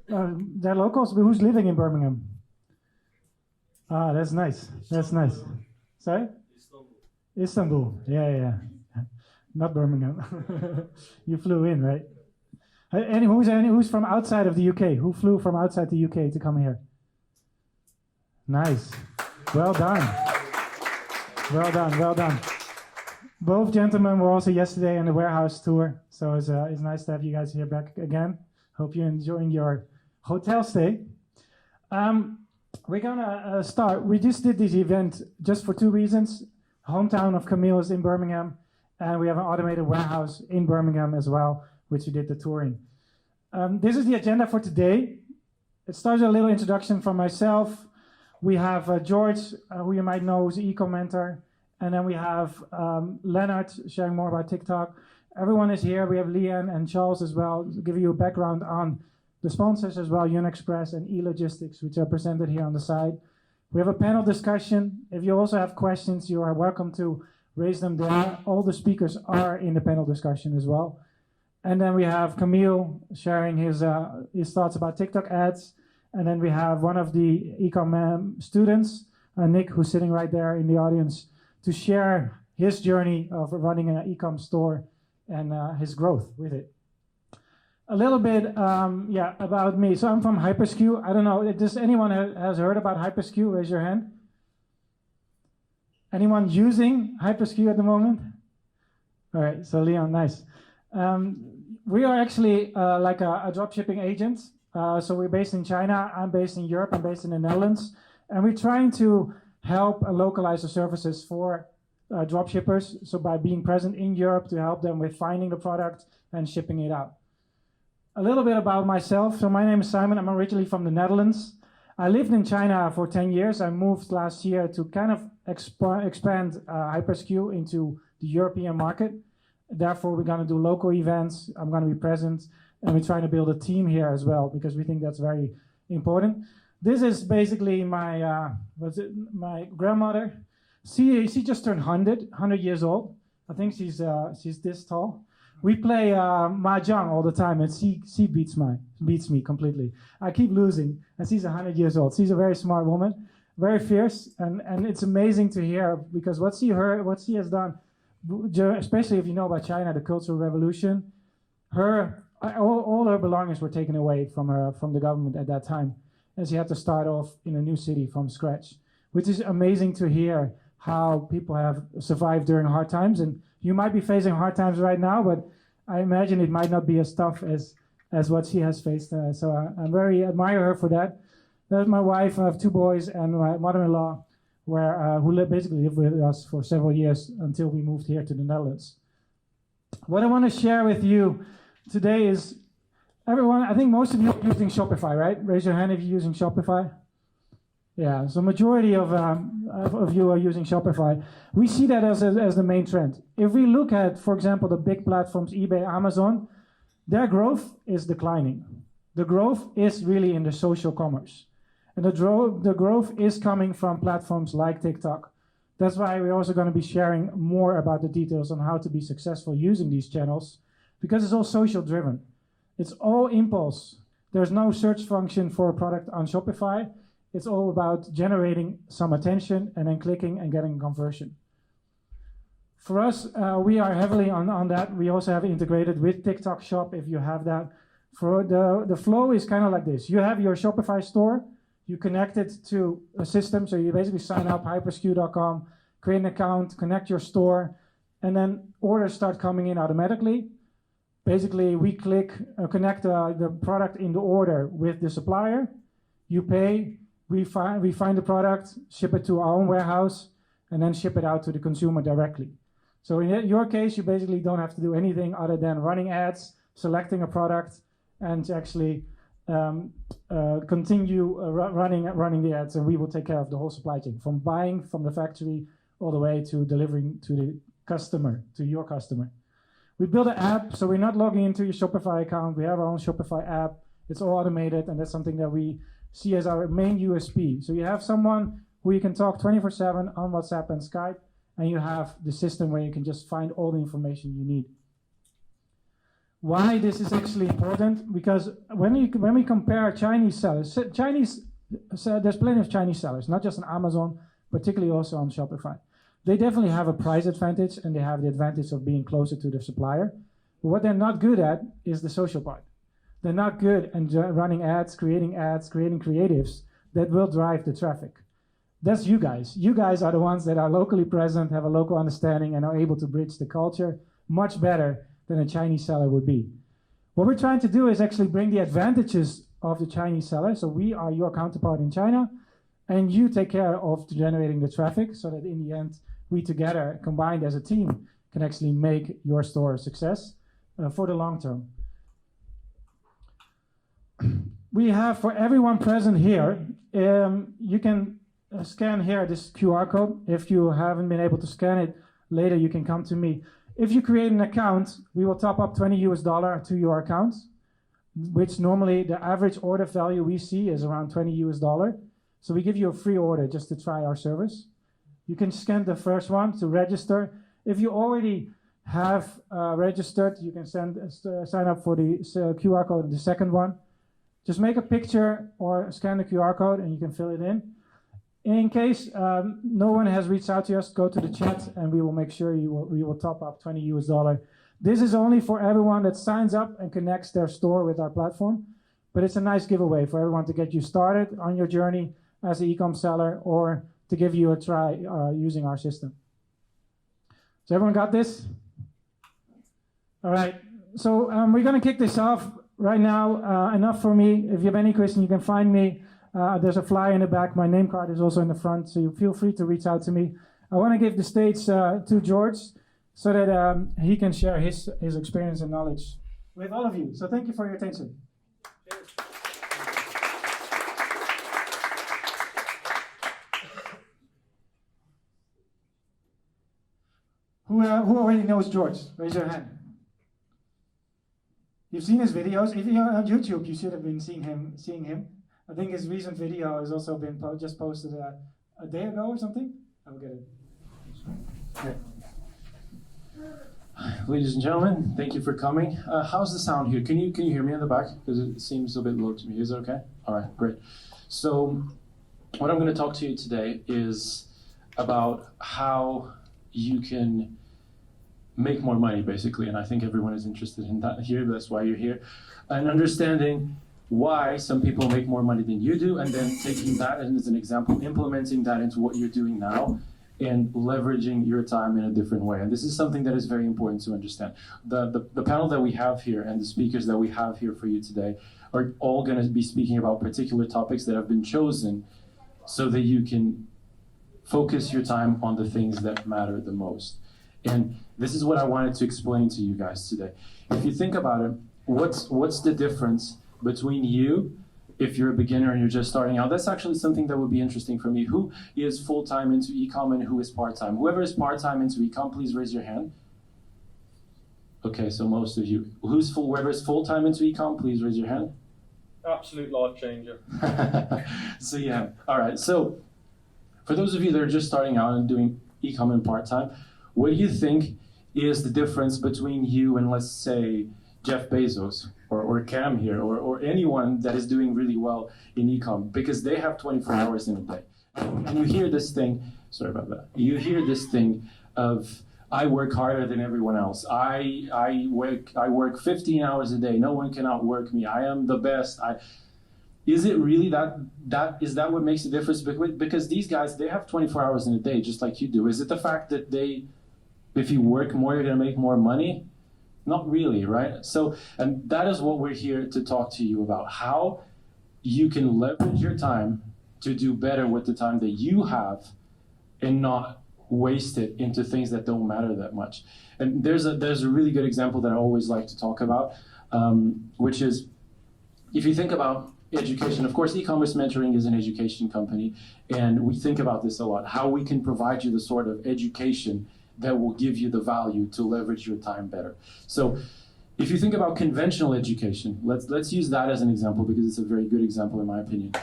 They're locals. But who's living in Birmingham? Ah, that's nice. That's nice. Sorry? Istanbul. Yeah. Not Birmingham. You flew in, right? Who's from outside of the UK? Who flew from outside the UK to come here? Nice. Well done. Well done. Both gentlemen were also yesterday on the warehouse tour, so it's nice to have you guys here back again. Hope you're enjoying your hotel stay. We're gonna start. We just did this event just for two reasons. Hometown of Kamil is in Birmingham, and we have an automated warehouse in Birmingham as well, which we did the touring. This is the agenda for today. It starts with a little introduction from myself. We have George, who you might know is an e-com mentor. And then we have Leonard sharing more about TikTok. Everyone is here. We have Leanne and Charles as well to give you a background on the sponsors as well, YunExpress and Elogistics, which are presented here on the side. We have a panel discussion. If you also have questions, you are welcome to raise them there. All the speakers are in the panel discussion as well. And then we have Kamil sharing his thoughts about TikTok ads. And then we have one of the e-com students, Nick, who's sitting right there in the audience, to share his journey of running an e-com store and his growth with it. A little bit, about me. So I'm from HyperSKU. I don't know, does anyone has heard about HyperSKU? Raise your hand. Anyone using HyperSKU at the moment? All right, so Leon, nice. We are actually like a dropshipping agent. So we're based in China. I'm based in Europe. I'm based in the Netherlands. And we're trying to help localize the services for dropshippers. So by being present in Europe to help them with finding the product and shipping it out. A little bit about myself. So my name is Simon. I'm originally from the Netherlands. I lived in China for 10 years. I moved last year to kind of expand HyperSKU into the European market. Therefore, we're going to do local events. I'm going to be present. And we're trying to build a team here as well because we think that's very important. This is basically my grandmother. She just turned 100 years old. I think she's this tall. We play mahjong all the time, and she beats me completely. I keep losing, and she's 100 years old. She's a very smart woman, very fierce, and it's amazing to hear because what she has done, especially if you know about China, the Cultural Revolution. All her belongings were taken away from the government at that time. And she had to start off in a new city from scratch, which is amazing to hear how people have survived during hard times. And you might be facing hard times right now, but I imagine it might not be as tough as what she has faced. So I very admire her for that. That's my wife. I have two boys and my mother-in-law, who basically lived with us for several years until we moved here to the Netherlands. What I want to share with you today is, everyone, I think most of you are using Shopify, right? Raise your hand if you're using Shopify. Yeah, so majority of you are using Shopify. We see that as the main trend. If we look at, for example, the big platforms, eBay, Amazon, their growth is declining. The growth is really in the social commerce. And the growth is coming from platforms like TikTok. That's why we're also going to be sharing more about the details on how to be successful using these channels, because it's all social driven. It's all impulse. There's no search function for a product on Shopify. It's all about generating some attention and then clicking and getting conversion. For us, we are heavily on that. We also have integrated with TikTok Shop if you have that. For the flow is kind of like this. You have your Shopify store. You connect it to a system. So you basically sign up, hypersku.com, create an account, connect your store, and then orders start coming in automatically. Basically, we connect the product in the order with the supplier. You pay, we find the product, ship it to our own warehouse, and then ship it out to the consumer directly. So in your case, you basically don't have to do anything other than running ads, selecting a product, and actually continue running the ads, and we will take care of the whole supply chain, from buying from the factory all the way to delivering to the customer, to your customer. We built an app, so we're not logging into your Shopify account. We have our own Shopify app. It's all automated, and that's something that we see as our main USP. So you have someone who you can talk 24/7 on WhatsApp and Skype, and you have the system where you can just find all the information you need. Why this is actually important? Because when we compare Chinese sellers, there's plenty of Chinese sellers, not just on Amazon, particularly also on Shopify. They definitely have a price advantage, and they have the advantage of being closer to the supplier. But what they're not good at is the social part. They're not good at running ads, creating creatives that will drive the traffic. That's you guys. You guys are the ones that are locally present, have a local understanding, and are able to bridge the culture much better than a Chinese seller would be. What we're trying to do is actually bring the advantages of the Chinese seller. So we are your counterpart in China, and you take care of generating the traffic so that in the end, we together, combined as a team, can actually make your store a success for the long term. We have, for everyone present here, you can scan here this QR code. If you haven't been able to scan it, later you can come to me. If you create an account, we will top up $20 to your account, which normally the average order value we see is around $20. So we give you a free order just to try our service. You can scan the first one to register. If you already have registered, you can sign up for the QR code, the second one. Just make a picture or scan the QR code and you can fill it in. In case no one has reached out to us, go to the chat and we will make sure we will top up $20. This is only for everyone that signs up and connects their store with our platform. But it's a nice giveaway for everyone to get you started on your journey as an e-com seller or to give you a try using our system. So everyone got this? All right, so we're gonna kick this off right now. Enough for me. If you have any question, you can find me. There's a flyer in the back. My name card is also in the front, so you feel free to reach out to me. I wanna give the stage to George so that he can share his experience and knowledge with all of you. So thank you for your attention. Cheers. Who already knows George? Raise your hand. You've seen his videos. If you're on YouTube, you should have been seeing him. I think his recent video has also been just posted a day ago or something. I'll get it. Okay. Ladies and gentlemen, thank you for coming. How's the sound here? Can you hear me in the back? Because it seems a bit low to me. Is it okay? All right, great. So what I'm going to talk to you today is about how you can make more money, basically, and I think everyone is interested in that here. That's why you're here, and understanding why some people make more money than you do, and then taking that as an example, implementing that into what you're doing now, and leveraging your time in a different way. And this is something that is very important to understand. The panel that we have here and the speakers that we have here for you today are all going to be speaking about particular topics that have been chosen so that you can focus your time on the things that matter the most. And this is what I wanted to explain to you guys today. If you think about it, what's the difference between you, if you're a beginner and you're just starting out? That's actually something that would be interesting for me. Who is full-time into e-com and who is part-time? Whoever is part-time into e-com, please raise your hand. Okay, so most of you. Whoever is full-time into e-com, please raise your hand. Absolute life changer. So yeah, all right. So for those of you that are just starting out and doing e-com and part-time, what do you think is the difference between you and, let's say, Jeff Bezos or Cam here or anyone that is doing really well in e-com? Because they have 24 hours in a day. And you hear this thing, sorry about that, you hear this thing of, I work harder than everyone else. I work 15 hours a day. No one can outwork me. I am the best. Is it really is that what makes the difference? Because these guys, they have 24 hours in a day, just like you do. Is it the fact that if you work more, you're gonna make more money? Not really, right? So, and that is what we're here to talk to you about, how you can leverage your time to do better with the time that you have and not waste it into things that don't matter that much. And there's a really good example that I always like to talk about, which is, if you think about education, of course, e-commerce mentoring is an education company, and we think about this a lot, how we can provide you the sort of education that will give you the value to leverage your time better. So if you think about conventional education, let's use that as an example because it's a very good example in my opinion.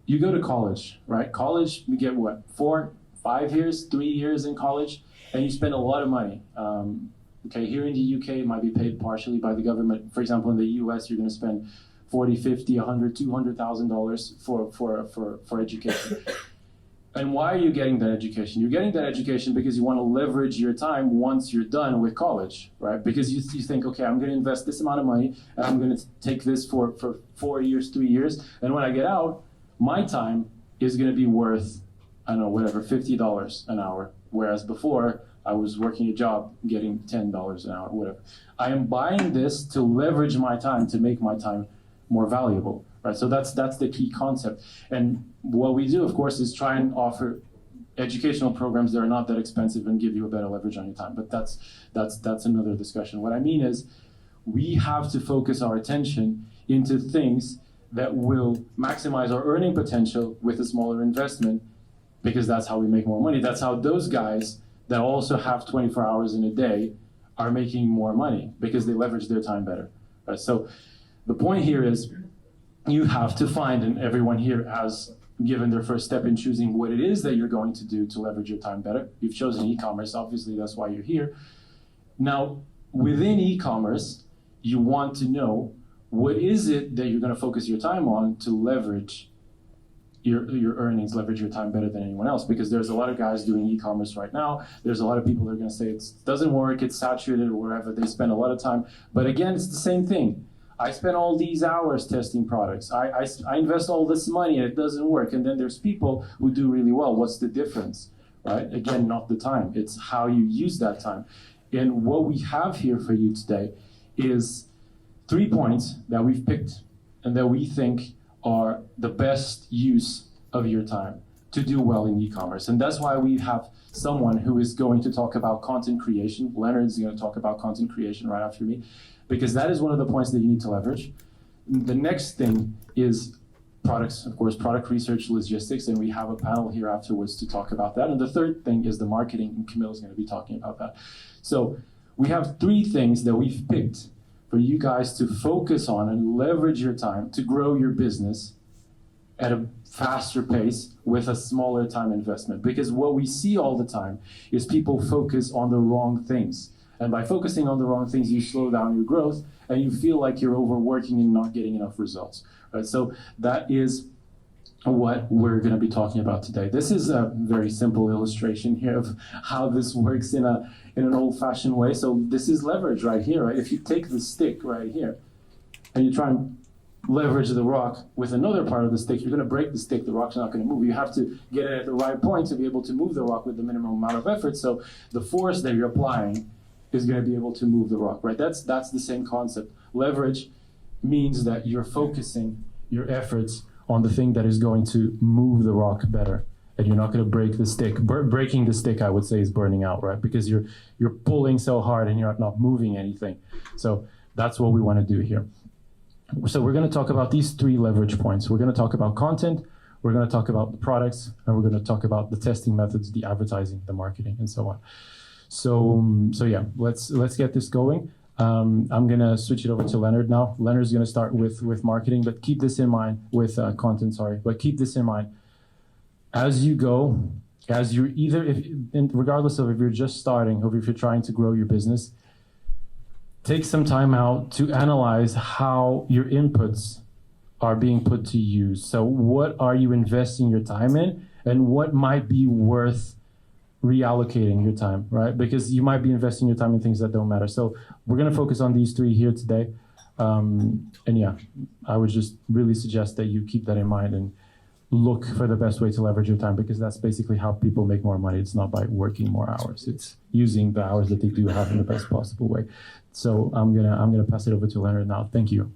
You go to college, right? College, you get what, 4, 5 years, 3 years in college, and you spend a lot of money. Okay, here in the UK, it might be paid partially by the government. For example, in the US, you're going to spend 40, 50, 100, $200,000 for education. And why are you getting that education? You're getting that education because you want to leverage your time once you're done with college, right? Because you think, okay, I'm going to invest this amount of money, and I'm going to take this for 4 years, 3 years, and when I get out, my time is going to be worth, I don't know, whatever, $50 an hour. Whereas before, I was working a job getting $10 an hour, whatever. I am buying this to leverage my time, to make my time more valuable, right? So that's the key concept. And what we do, of course, is try and offer educational programs that are not that expensive and give you a better leverage on your time. But that's another discussion. What I mean is, we have to focus our attention into things that will maximize our earning potential with a smaller investment, because that's how we make more money. That's how those guys that also have 24 hours in a day are making more money, because they leverage their time better. Right? So the point here is, you have to find, and everyone here has given their first step in choosing what it is that you're going to do to leverage your time better. You've chosen e-commerce, obviously that's why you're here. Now, within e-commerce, you want to know what is it that you're going to focus your time on to leverage your earnings, leverage your time better than anyone else, because there's a lot of guys doing e-commerce right now. There's a lot of people that are going to say it doesn't work, it's saturated, or wherever. They spend a lot of time. But again, it's the same thing. I spend all these hours testing products. I invest all this money and it doesn't work. And then there's people who do really well. What's the difference, right? Again, not the time. It's how you use that time. And what we have here for you today is 3 points that we've picked and that we think are the best use of your time to do well in e-commerce. And that's why we have someone who is going to talk about content creation. Leonard's going to talk about content creation right after me, because that is one of the points that you need to leverage. The next thing is products, of course, product research, logistics, and we have a panel here afterwards to talk about that. And the third thing is the marketing, and Kamil is going to be talking about that. So we have 3 things that we've picked for you guys to focus on and leverage your time to grow your business at a faster pace with a smaller time investment. Because what we see all the time is people focus on the wrong things. And by focusing on the wrong things, you slow down your growth and you feel like you're overworking and not getting enough results. Right? So that is what we're going to be talking about today. This is a very simple illustration here of how this works in an old-fashioned way. So this is leverage right here. Right? If you take the stick right here and you try and leverage the rock with another part of the stick, you're going to break the stick. The rock's not going to move. You have to get it at the right point to be able to move the rock with the minimum amount of effort. So the force that you're applying is going to be able to move the rock, right? That's the same concept. Leverage means that you're focusing your efforts on the thing that is going to move the rock better, and you're not going to break the stick. Breaking the stick, I would say, is burning out, right? Because you're pulling so hard and you're not moving anything. So that's what we want to do here. So we're going to talk about these 3 leverage points. We're going to talk about content, we're going to talk about the products, and we're going to talk about the testing methods, the advertising, the marketing, and so on. So yeah, let's get this going. I'm gonna switch it over to Leonard now. Leonard's gonna start with marketing, but keep this in mind with content. Sorry, but keep this in mind as you go, as you're regardless of if you're just starting or if you're trying to grow your business. Take some time out to analyze how your inputs are being put to use. So what are you investing your time in, and what might be worth reallocating your time, right? Because you might be investing your time in things that don't matter. So we're going to focus on these 3 here today. And yeah, I would just really suggest that you keep that in mind and look for the best way to leverage your time, because that's basically how people make more money. It's not by working more hours. It's using the hours that they do have in the best possible way. So I'm gonna pass it over to Leonard now. Thank you.